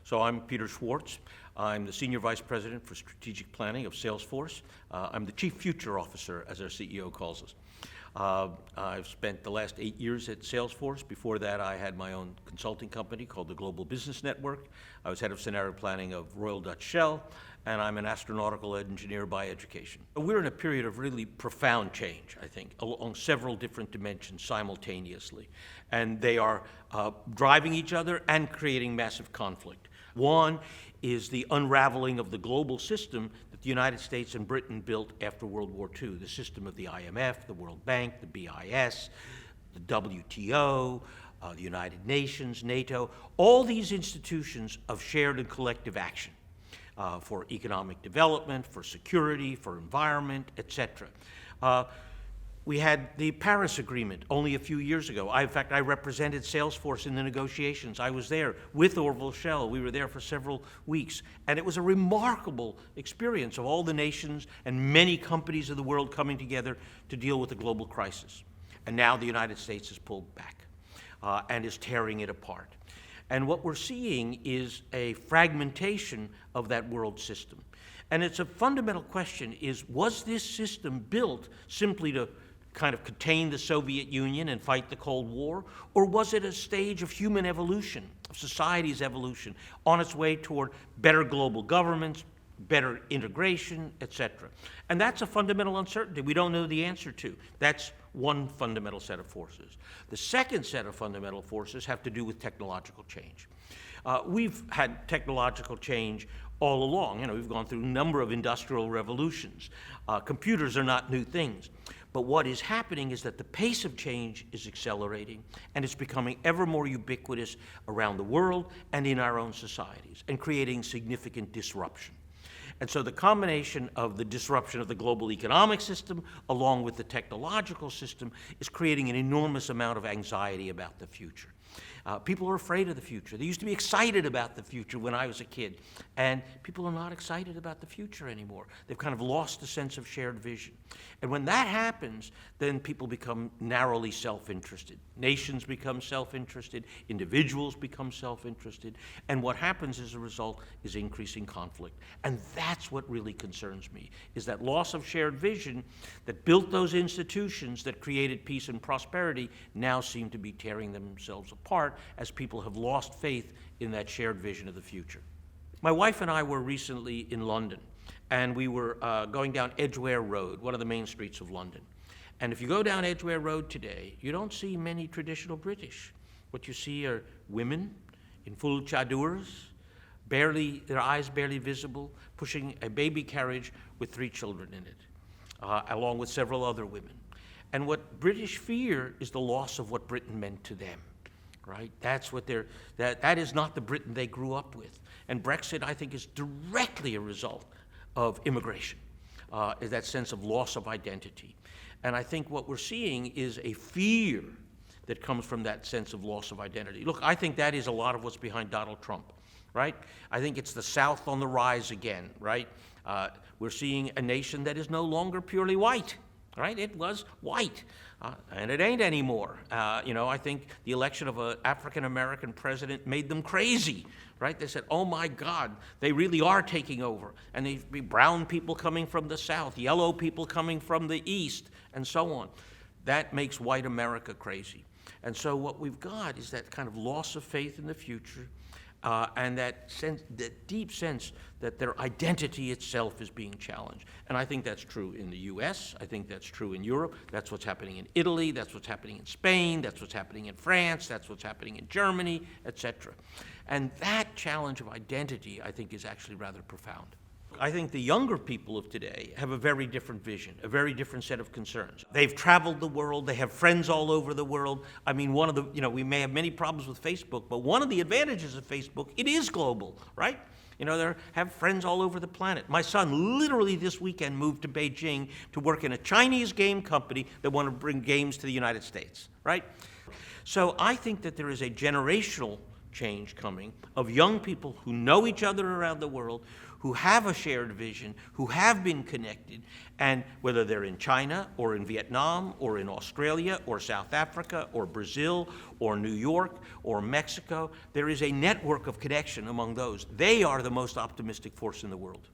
So I'm PeterSchwartz. I'm the Senior Vice President for Strategic Planning of Salesforce. I'm the Chief Future Officer, as our CEO calls us. I've spent the last 8 years at Salesforce. Before that, I had my own consulting company called the Global Business Network. I was head of scenario planning of Royal Dutch Shell, and I'm an astronautical engineer by education. We're in a period of really profound change, I think, along several different dimensions simultaneously. And they are driving each other and creating massive conflict. One is the unraveling of the global system that the United States and Britain built after World War II, the system of the IMF, the World Bank, the BIS, the WTO, the United Nations, NATO, all these institutions of shared and collective action for economic development, for security, for environment, etc. We had the Paris Agreement only a few years ago. In fact, I represented Salesforce in the negotiations. I was there with Orville Schell. We were there for several weeks. And it was a remarkable experience of all the nations and many companies of the world coming together to deal with the global crisis. And now the United States has pulled back and is tearing it apart. And what we're seeing is a fragmentation of that world system. And it's a fundamental question was this system built simply to kind of contain the Soviet Union and fight the Cold War, or was it a stage of human evolution, of society's evolution, on its way toward better global governments, better integration, etc.? And that's a fundamental uncertainty we don't know the answer to. That's one fundamental set of forces. The second set of fundamental forces have to do with technological change. We've had technological change all along. We've gone through a number of industrial revolutions. Computers are not new things. But what is happening is that the pace of change is accelerating, and it's becoming ever more ubiquitous around the world and in our own societies, and creating significant disruption. And so the combination of the disruption of the global economic system along with the technological system is creating an enormous amount of anxiety about the future. People are afraid of the future. They used to be excited about the future when I was a kid, and people are not excited about the future anymore. They've kind of lost the sense of shared vision. And when that happens, then people become narrowly self-interested. Nations become self-interested, individuals become self-interested, and what happens as a result is increasing conflict. And that's what really concerns me, is that loss of shared vision that built those institutions that created peace and prosperity now seem to be tearing themselves apart as people have lost faith in that shared vision of the future. My wife and I were recently in London, and we were going down Edgware Road, one of the main streets of London. And if you go down Edgware Road today, you don't see many traditional British. What you see are women in full chadors, their eyes barely visible, pushing a baby carriage with 3 children in it, along with several other women. And what British fear is the loss of what Britain meant to them. Right? That's what that is not the Britain they grew up with. And Brexit, I think, is directly a result of immigration, is that sense of loss of identity. And I think what we're seeing is a fear that comes from that sense of loss of identity. Look, I think that is a lot of what's behind Donald Trump, right? I think it's the South on the rise again, right? We're seeing a nation that is no longer purely white. Right? It was white, and it ain't anymore. I think the election of an African-American president made them crazy, right? They said, oh my God, they really are taking over. And there'd be brown people coming from the South, yellow people coming from the East, and so on. That makes white America crazy. And so what we've got is that kind of loss of faith in the future, and that deep sense that their identity itself is being challenged. And I think that's true in the US, I think that's true in Europe, that's what's happening in Italy, that's what's happening in Spain, that's what's happening in France, that's what's happening in Germany, etc. And that challenge of identity, I think, is actually rather profound. I think the younger people of today have a very different vision, a very different set of concerns. They've traveled the world, they have friends all over the world. I mean, we may have many problems with Facebook, but one of the advantages of Facebook, it is global, right? They have friends all over the planet. My son literally this weekend moved to Beijing to work in a Chinese game company that want to bring games to the United States, right? So I think that there is a generational change coming of young people who know each other around the world, who have a shared vision, who have been connected, and whether they're in China or in Vietnam or in Australia or South Africa or Brazil or New York or Mexico, there is a network of connection among those. They are the most optimistic force in the world.